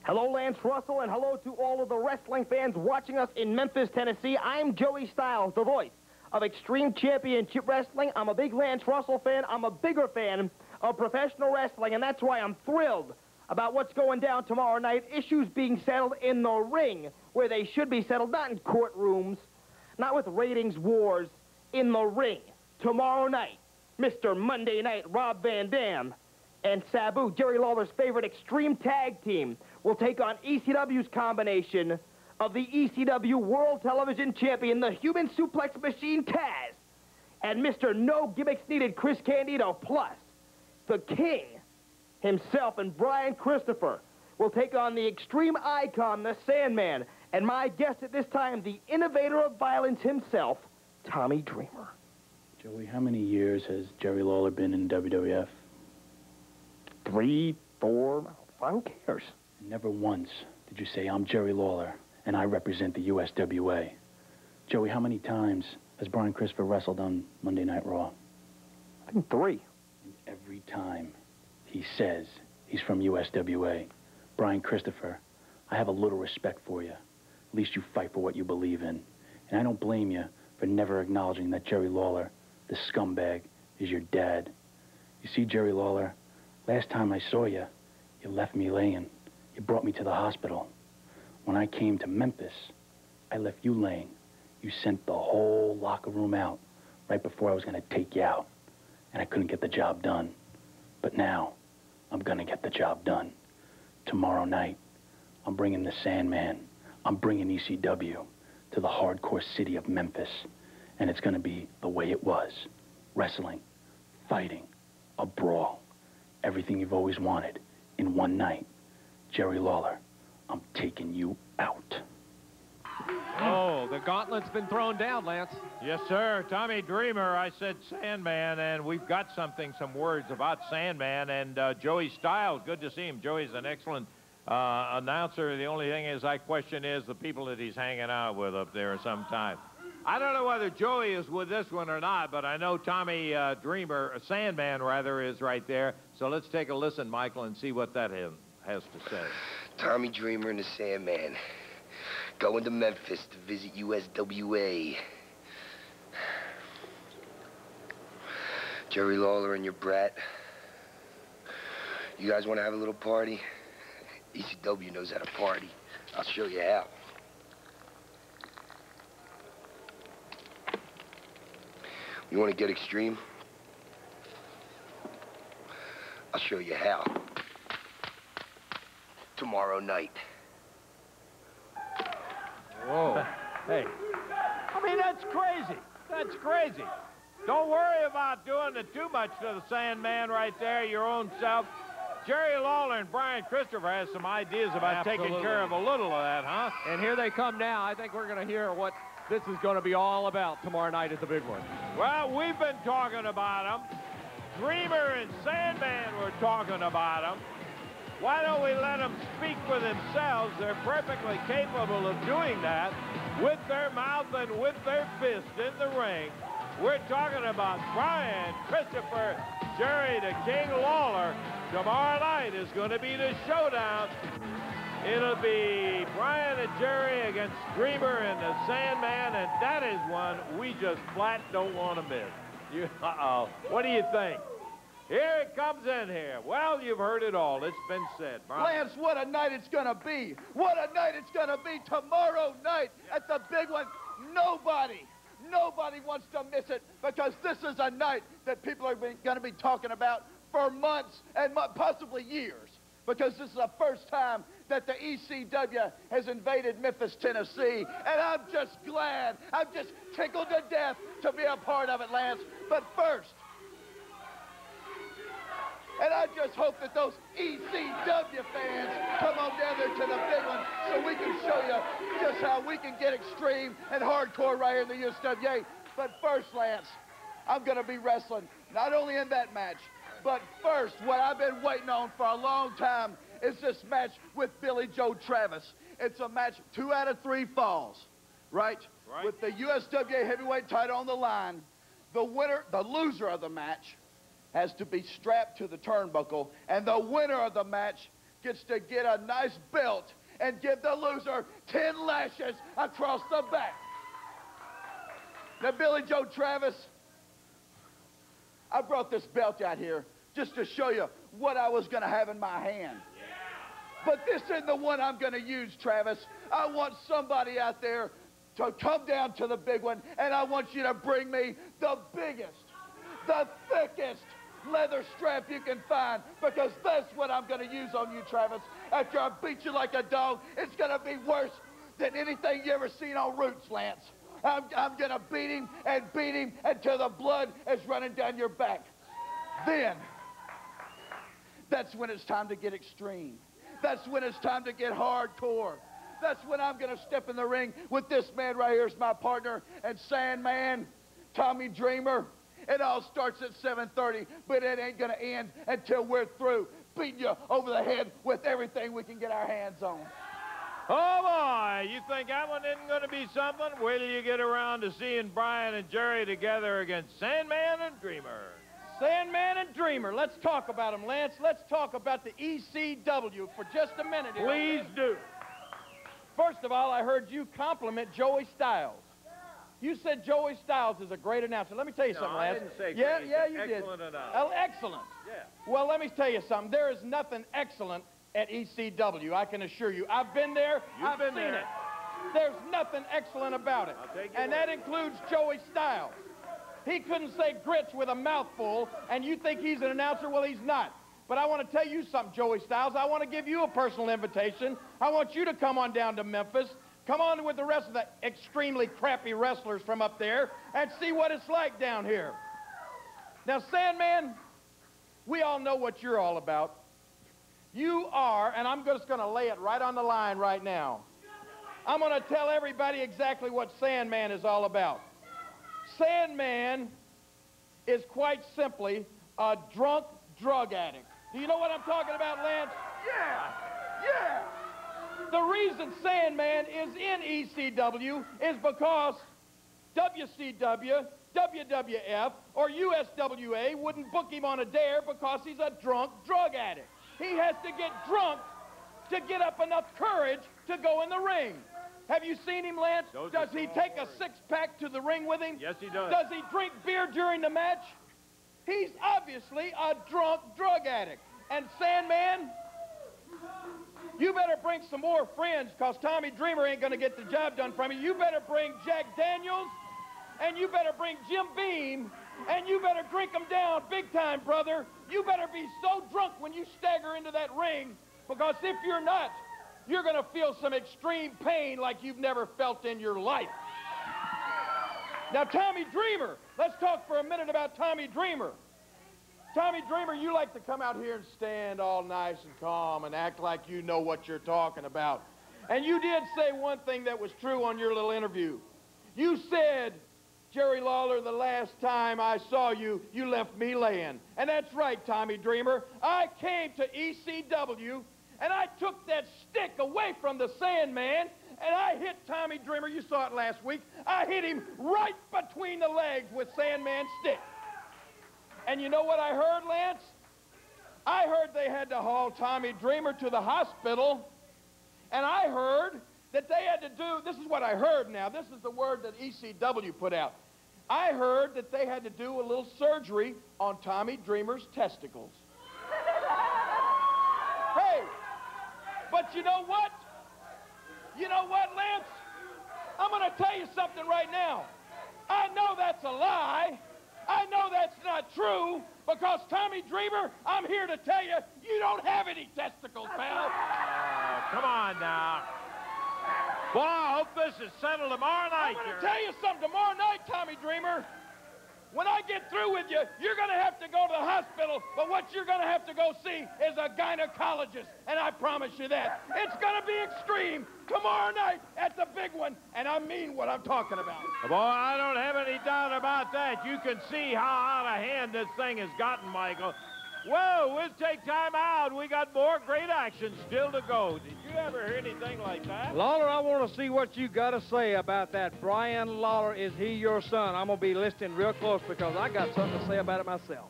Hello, Lance Russell, and hello to all of the wrestling fans watching us in Memphis, Tennessee. I'm Joey Styles, the voice of Extreme Championship Wrestling. I'm a big Lance Russell fan. I'm a bigger fan of professional wrestling, and that's why I'm thrilled about what's going down tomorrow night. Issues being settled in the ring, where they should be settled, not in courtrooms, not with ratings wars, in the ring. Tomorrow night, Mr. Monday Night Rob Van Dam and Sabu, Jerry Lawler's favorite extreme tag team, will take on ECW's combination of the ECW World Television Champion, the Human Suplex Machine Taz, and Mr. No Gimmicks Needed Chris Candido, plus the King himself and Brian Christopher will take on the extreme icon, the Sandman, and my guest at this time, the innovator of violence himself, Tommy Dreamer. Joey, how many years has Jerry Lawler been in WWF? 3, 4, who cares? Never once did you say, I'm Jerry Lawler, and I represent the USWA. Joey, how many times has Brian Christopher wrestled on Monday Night Raw? I think 3. And every time he says he's from USWA. Brian Christopher, I have a little respect for you. At least you fight for what you believe in. And I don't blame you for never acknowledging that Jerry Lawler, the scumbag, is your dad. You see, Jerry Lawler, last time I saw you, you left me laying. You brought me to the hospital. When I came to Memphis, I left you laying. You sent the whole locker room out right before I was going to take you out. And I couldn't get the job done. But now, I'm going to get the job done. Tomorrow night, I'm bringing the Sandman. I'm bringing ECW to the hardcore city of Memphis. And it's going to be the way it was. Wrestling, fighting, a brawl. Everything you've always wanted in one night. Jerry Lawler, I'm taking you out. Oh, the gauntlet's been thrown down, Lance. Yes, sir. Tommy Dreamer, I said Sandman, and we've got some words about Sandman. And Joey Styles, good to see him. Joey's an excellent announcer. The only thing is I question is the people that he's hanging out with up there sometimes. I don't know whether Joey is with this one or not, but I know Tommy Dreamer, Sandman rather, is right there. So let's take a listen, Michael, and see what that has to say. Tommy Dreamer and the Sandman going to Memphis to visit USWA. Jerry Lawler and your brat. You guys want to have a little party? ECW knows how to party. I'll show you how. You want to get extreme? I'll show you how. Tomorrow night. Whoa. Hey. I mean, that's crazy. That's crazy. Don't worry about doing it too much to the Sandman right there, your own self. Jerry Lawler and Brian Christopher has some ideas about taking care of a little of that, huh? And here they come now. I think we're going to hear what this is going to be all about tomorrow night at the big one. Well, we've been talking about them. Dreamer and Sandman were talking about them. Why don't we let them speak for themselves? They're perfectly capable of doing that with their mouth and with their fist in the ring. We're talking about Brian Christopher, Jerry the King Lawler. Tomorrow night is going to be the showdown. It'll be Brian and Jerry against Dreamer and the Sandman, and that is one we just flat don't want to miss. Uh-oh. What do you think? Here it comes in here. Well, you've heard it all. It's been said. Brian. Lance, what a night it's going to be. What a night it's going to be tomorrow night at the big one. Nobody wants to miss it, because this is a night that people are going to be talking about for months and possibly years, because this is the first time that the ECW has invaded Memphis, Tennessee, and I'm just glad. I'm just tickled to death to be a part of it, Lance. But first, and I just hope that those ECW fans come on down there to the big one so we can show you just how we can get extreme and hardcore right here in the USWA. But first, Lance, I'm going to be wrestling not only in that match, but first, what I've been waiting on for a long time is this match with Billy Joe Travis. It's a match 2 out of 3 falls, right? With the USWA heavyweight title on the line. The loser of the match has to be strapped to the turnbuckle, and the winner of the match gets to get a nice belt and give the loser 10 lashes across the back. Now, Billy Joe Travis, I brought this belt out here just to show you what I was going to have in my hand. But this isn't the one I'm going to use, Travis. I want somebody out there to come down to the big one, and I want you to bring me the biggest, the thickest leather strap you can find, because that's what I'm going to use on you, Travis. After I beat you like a dog, it's going to be worse than anything you ever seen on Roots, Lance. I'm going to beat him until the blood is running down your back. Then, that's when it's time to get extreme. That's when it's time to get hardcore. That's when I'm going to step in the ring with this man right here as my partner, and Sandman, Tommy Dreamer. It all starts at 7:30, but it ain't going to end until we're through beating you over the head with everything we can get our hands on. Oh, boy, you think that one isn't going to be something? Wait till you get around to seeing Brian and Jerry together against Sandman and Dreamer. Sandman and Dreamer. Let's talk about them, Lance. Let's talk about the ECW for just a minute here. Please do. First of all, I heard you compliment Joey Styles. You said Joey Styles is a great announcer. Let me tell you something, Lance. I didn't say yeah, great. Yeah, you did. Excellent announcer. Oh, excellent. Yeah. Well, let me tell you something. There is nothing excellent at ECW, I can assure you. I've been there. I've seen it. There's nothing excellent about it. I'll take and that includes Joey Styles. He couldn't say grits with a mouthful, and you think he's an announcer? Well, he's not. But I want to tell you something, Joey Styles. I want to give you a personal invitation. I want you to come on down to Memphis. Come on with the rest of the extremely crappy wrestlers from up there and see what it's like down here. Now, Sandman, we all know what you're all about. You are, and I'm just going to lay it right on the line right now. I'm going to tell everybody exactly what Sandman is all about. Sandman is quite simply a drunk drug addict. Do you know what I'm talking about, Lance? Yeah! The reason Sandman is in ECW is because WCW, WWF, or USWA wouldn't book him on a dare because he's a drunk drug addict. He has to get drunk to get up enough courage to go in the ring. Have you seen him, Lance? Does he take a six-pack to the ring with him? Yes, he does. Does he drink beer during the match? He's obviously a drunk drug addict. And Sandman, you better bring some more friends, because Tommy Dreamer ain't going to get the job done from you. You better bring Jack Daniels, and you better bring Jim Beam, and you better drink them down big time, brother. You better be so drunk when you stagger into that ring, because if you're not, you're going to feel some extreme pain like you've never felt in your life. Now, Tommy Dreamer, let's talk for a minute about Tommy Dreamer. Tommy Dreamer, you like to come out here and stand all nice and calm and act like you know what you're talking about. And you did say one thing that was true on your little interview. You said, Jerry Lawler, the last time I saw you, you left me laying. And that's right, Tommy Dreamer. I came to ECW, and I took that stick away from the Sandman, and I hit Tommy Dreamer. You saw it last week. I hit him right between the legs with Sandman's stick. And you know what I heard, Lance? I heard they had to haul Tommy Dreamer to the hospital, and I heard that they had to do, this is what I heard now, this is the word that ECW put out. I heard that they had to do a little surgery on Tommy Dreamer's testicles. Hey, but you know what? You know what, Lance? I'm going to tell you something right now. I know that's a lie. I know that's not true, because Tommy Dreamer, I'm here to tell you, you don't have any testicles, pal. Come on now. Boy, I hope this is settled tomorrow night. I'm going to tell you something. Tomorrow night, Tommy Dreamer, when I get through with you, you're going to have to go to the hospital, but what you're going to have to go see is a gynecologist, and I promise you that. It's going to be extreme tomorrow night at the big one, and I mean what I'm talking about. Boy, I don't have any doubt about that. You can see how out of hand this thing has gotten, Michael. Well, we'll take time out. We got more great action still to go. Did you ever hear anything like that? Lawler, I want to see what you got to say about that. Brian Lawler, is he your son? I'm going to be listening real close because I got something to say about it myself.